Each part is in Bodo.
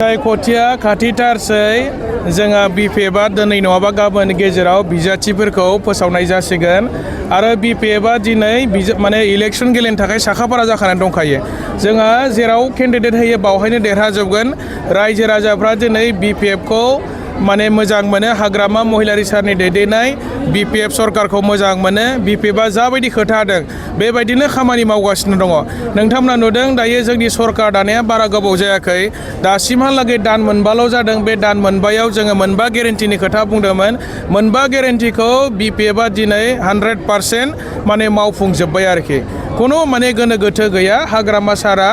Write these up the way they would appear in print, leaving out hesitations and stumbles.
खथिया खाथिथारसै जोंहा बिपिएफआ दिनै नङाबा गाबोन गेजेराव बिजाथिफोरखौ फोसावनाय जासिगोन आरो बिपिएफआ दिनै माने इलेक्सन गेलेनो थाखाय साखाफारा जाखानानै दंखायो। जोंहा जेराव केन्डिडेट होयो बावहायनो देरहाजोबगोन। रायजो राजाफ्रा दिनै बिपिएफखौ माने मोजां मोनो। हाग्रामा महिलारि सारनि दैदेननाय बिपिएफ सरकारखौ मोजां मोनो। बिपिएफआ जाबायदि खोथा होदों बेबायदिनो खामानि मावगासिनो दङ। नोंथांमोना नुदों दायो जोंनि सरकार दानाया बारा गोबाव जायाखै। दासिमहालागै दान मोनबाल' जादों। बे दान मोनबायाव जोङो मोनबा गेरेन्टिनि खोथा बुंदोंमोन। मोनबा गेरेन्टिखौ बिपिएफआ दिनै 100% माने मावफुंजोब्बाय आरोखि। खुनु माने गोनो गोथो गैया। हाग्रामा सारा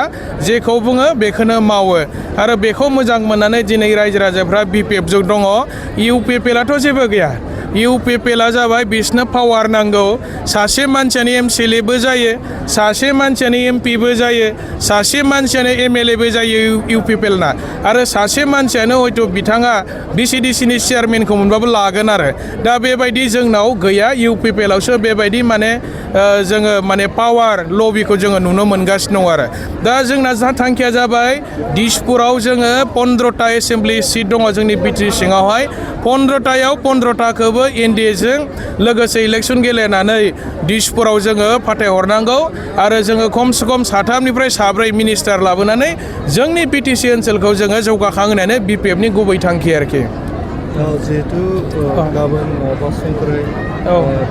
जेखौ बुङो बेखौनो मावो आरो बेखौ मोजां मोननानै दिनै रायजो राजाफ्रा बिपिएफजों दङ। इउपिपिएलआथ' जेबो गैया। इउपिपिएलआ जाबाय बिसनो पावार नांगौ। सासे मानसियानो एमसिएलएबो जायो, सासे मानसियानो एमपिबो जायो, सासे मानसियानो एमएलएबो जायो इउपिपिएलना आरो सासे मानसियानो हयथ' बिथाङा भिसिडिसिनि चेयारमेनखौ मोनबाबो लागोन आरो दा बेबायदि जोंनाव गैया। इउपिपिएलआवसो बेबायदि माने जोङो माने पावार लबिखौ जोङो नुनो मोनगासिनो दं आरो दा जोंना थांखिया जाबाय दिसपुराव जोङो 15टा एसेम्ब्लि सिट दङ जोंनि बिटिसि सिङावहाय। 15टायाव 15टाखौबो एनडिएजों लोगोसे इलेक्सन गेलेनानै दिसपुराव जोङो फाथायहरनांगौ आरो जोङो खमसे खम 3निफ्राय 4 मिनिस्टार लाबोनानै जोंनि बिटिसि ओनसोलखौ जोङो जौगाखांहोनायानो बिपिएफनि गुबै थांखि आरोखि। जिहेतु गाबोन समफोरै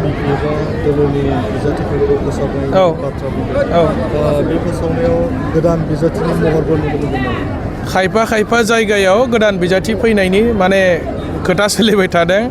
बिपिएफआ दोलोनि बिजाथिफोरखौ फोसावनायनि बाथ्रा बुंदों। बे फोसावनायाव गोदान बिजाथिनि महरबो नुनो मोनदों। खायफा जायगायाव गोदान बिजाथि फैनायनि माने खोथा सोलिबाय थादों।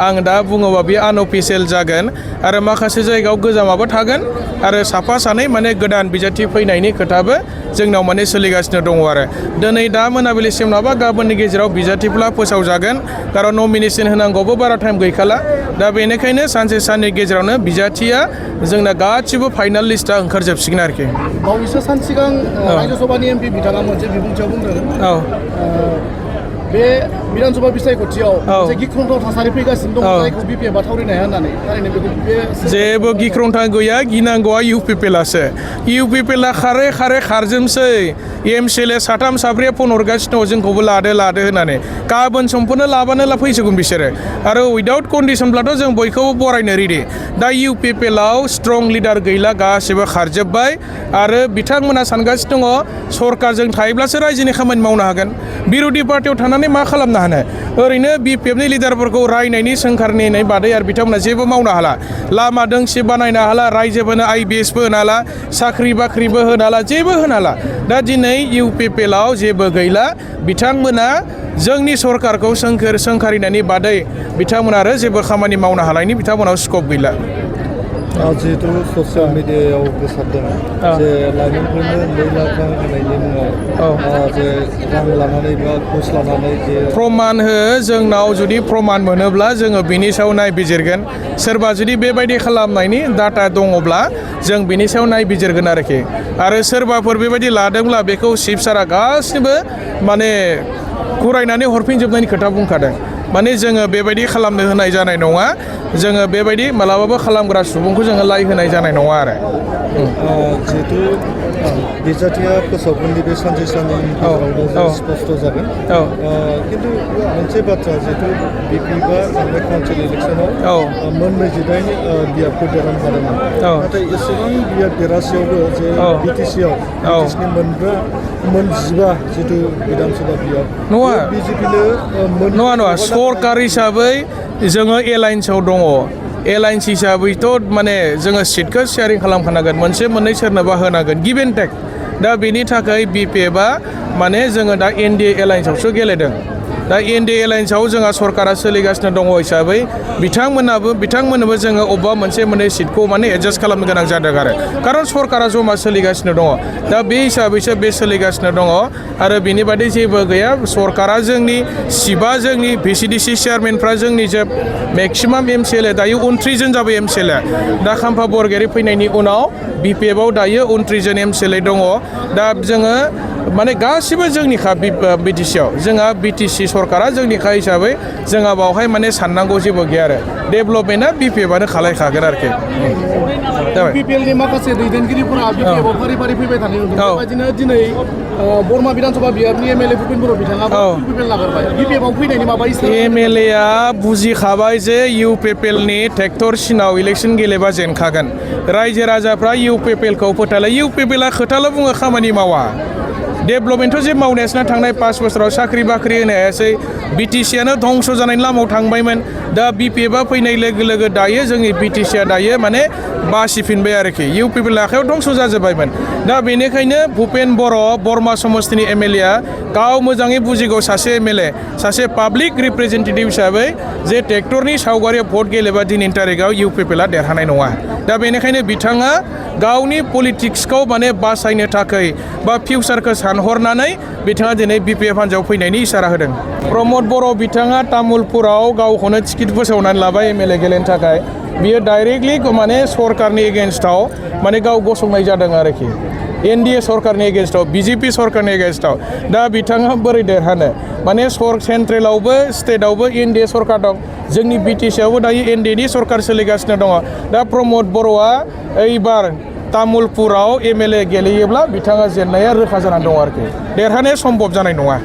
आं दा बुङोबा बे आनअफिसियेल जागोन आरो माखासे जायगायाव गोजामाबो थागोन आरो साफा सानै माने गोदान बिजाथि फैनायनि खोथाबो जोंनाव माने सोलिगासिनो दङ आरो दिनै दा मोनाबिलिसिम नङाबा गाबोननि गेजेराव बिजाथिफ्रा फोसावजागोन। खारन नमिनेसन होनांगौबो बारा टाइम गैखाला। दा बेनिखायनो सानसे साननि गेजेरावनो बिजाथिया जोंना गासिबो फाइनाल लिस्टआ ओंखारजोबसिगोन आरोखि। बावैसो सान सिगां रायजोसभानि एमपि बिथाङा मोनसे बिबुंथियाव बुंदों बे बिधानसभा बिसायख'थियाव मोनसे गिख्रंथाव थासारि फैगासिनो दं जायखौ बिपिएफआ थावरिनो हाया होननानै। थारैनो बेखौ जेबो गिख्रंथाव गैया। गिनांगौआ इउपिपिएलआसो। इउपिपिएलआ खारै खारजोबसै। एमसिएलए 3 4 फन हरगासिनो दङ जोंखौबो लादो होननानै। गाबोन समफोरनो लाबानो फैसिगोन बिसोरो आरो उइदाउट कन्डिसनब्लाथ' जों बयखौबो बरायनो रेडि। दा इउपिपिएलआव स्ट्रं लिडार गैला, गासिबो खारजोब्बाय आरो बिथांमोना सानगासिनो दङ सरकारजों थायोब्लासो रायजोनि खामानि मावनो हागोन। बिरोधि पार्टियाव थानानै मा खालामनो हानो? ओरैनो बिपिएफनि लिडारफोरखौ रायनायनि सोंखारनायनि बादै आरो बिथांमोना जेबो मावनो हाला। लामा दोंसे बानायनो हाला, रायजोफोरनो आइबिएसबो होनो हाला, साख्रि बाख्रिबो होनो हाला, जेबो होनो हाला। दा दिनै इउपिपिएलआव जेबो गैला। बिथांमोना जोंनि सरकारखौ सोंखारिनायनि बादै बिथांमोना आरो जेबो खामानि मावनो हानायनि बिथांमोनाव स्कप गैला। जिहेतु ससियेल मिडियायाव गोसारदों जे लाइमोनफोरनो 2 लाख रां होनायनि मुङाव जे रां लानानै बा घुस लानानै जे प्रमाण हो। जोंनाव जुदि प्रमाण मोनोब्ला जोङो बिनि सायाव नायबिजिरगोन। सोरबा जुदि बेबायदि खालामनायनि डाटा दङब्ला जों बिनि सायाव नायबिजिरगोन आरोखि। आरो सोरबाफोर बेबायदि लादोंब्ला बेखौ चिफ सारा गासिबो माने फरायनानै हरफिनजोबनायनि खोथा बुंखादों। माने जोङो बेबायदि खालामनो होनाय जानाय नङा। जोङो बेबायदि मालाबाबो खालामग्रा सुबुंखौ जोङो लाय होनाय जानाय नङा आरो। जिहेतु बिजाथिया फोसावगोननि बे सानसे साननैनि गेजेरावनो स्पष्ट जागोन। खिन्थु मोनसे बाथ्रा जिहेतु बिपिएफआ थांनाय काउन्सिल इलेक्सनाव 48 बियाबखौ देरहानो हादोंमोन। नाथाय एसेबां बियाब देरहासेयावबो जे बिटिसिआव बिटिसिनि 15 जितु बिधानसभा बियाब नङा बिजेपिनो सरकार हिसाबै जोङो एलायन्सआव दङ। एलायन्स हिसाबैथ' माने जोङो सिटखौ शेयारिं खालामखानांगोन। मोनसे मोननै सोरनोबा होनांगोन। Give and tech. दा बेनि थाखाय बिपिएफआ माने जोङो दा एनडिए एलायन्सआवसो गेलेदों। दा एनडिए एलायन्सआव जोंहा सरकारा सोलिगासिनो दङ हिसाबै बिथांमोननोबो जोङो अबेबा मोनसे मोननै सिटखौ माने एडजास्ट खालामनो गोनां जादों आरो खारन सरकारा जमा सोलिगासिनो दङ। दा बे हिसाबैसो बे सोलिगासिनो दङ आरो बेनि बादै जेबो गैया। सरकारा जोंनि भिसिडिसि चेयारमेनफ्रा जोंनि जे मेक्सिमाम एमसिएलए दायो 29 जन जाबाय एमसिएलए। दा खाम्फा बरगयारि फैनायनि उनाव बिपिएफआव दायो 29 जन एमसिएलए दङ। दा जोङो माने गासिबो जोंनिखा बिटिसिआव जोंहा बिटिसि सरकारा जोंनिखा हिसाबै जोंहा बावहाय माने साननांगौ जेबो गैया आरो डेभेलपमेन्टआ बिपिएफआनो खालायखागोन आरोखि बिपिएलनि माखासे दैदेनगिरिफोरा बिपिएफआव फारि फारि फैबाय थानाय नुदों बेबायदिनो दिनै बरमा बिधानसभा बिहारनि एमएलए भुपेन बर' बिथाङाबो बिपिएल नागारबाय बिपिएफआव फैनायनि माबा एमएलएआ बुजिखाबाय जे इउपिपिएलनि ट्रेक्टर सिनाव इलेक्सन गेलेबा जेनखागोन रायजो राजाफ्रा इउपिपिएलखौ फोथायला इउपिपिएलआ खोथाल' बुङो खामानि मावा डेभेलपमेन्टथ' जे मावनायासो थांनाय 5 बोसोराव साख्रि बाख्रि होनो हायासै बिटिसिआनो धंस' जानायनि लामायाव थांबायमोन दा बिपिएफआ फैनाय लोगो लोगो दायो जोंनि बिटिसिआ दायो माने बासिफिनबाय आरोखि इउपिपिएल आखायाव धंस' जाजोब्बायमोन दा बेनिखायनो भुपेन बर' बरमा समस्तिनि एमएलएआ गाव मोजाङै बुजिगौ सासे एमएलए सासे पाब्लिक रिप्रेजेन्टेटिभ हिसाबै जे ट्रेक्टरनि सावगारियाव भट गेलेबा दिनैनि तारिखआव इउपिपिएलआ देरहानाय नङा दा बेनिखायनो बिथाङा गावनि पलिटिक्सखौ माने बासायनो थाखाय बा फिउचारखौ सानहरनानै बिथाङा दिनै बिपिएफ हान्जायाव फैनायनि इसारा होदों प्रमद बर' बिथाङा तामुलपुराव गावखौनो टिकेट फोसावनानै लाबाय एमएलए गेलेनो थाखाय बियो डाइरेक्टलि माने सरकारनि एगेन्स्टआव माने गाव गसंनाय जादों आरोखि एनडिए सरकारनि एगेन्स्टआव बिजेपि सरकारनि एगेन्स्टआव दा बिथाङा बोरै देरहानो माने सेन्ट्रेलावबो स्टेटआवबो एनडिए सरकार दं जोंनि बिटिसिआवबो दायो एनडिएनि सरकार सोलिगासिनो दङ दा प्रमद बर'आ एइबार तामुलपुराव एमएलए गेलेयोब्ला बिथाङा जेननाया रोखा जानानै दङ आरोखि देरहानाया सम्भब जानाय नङा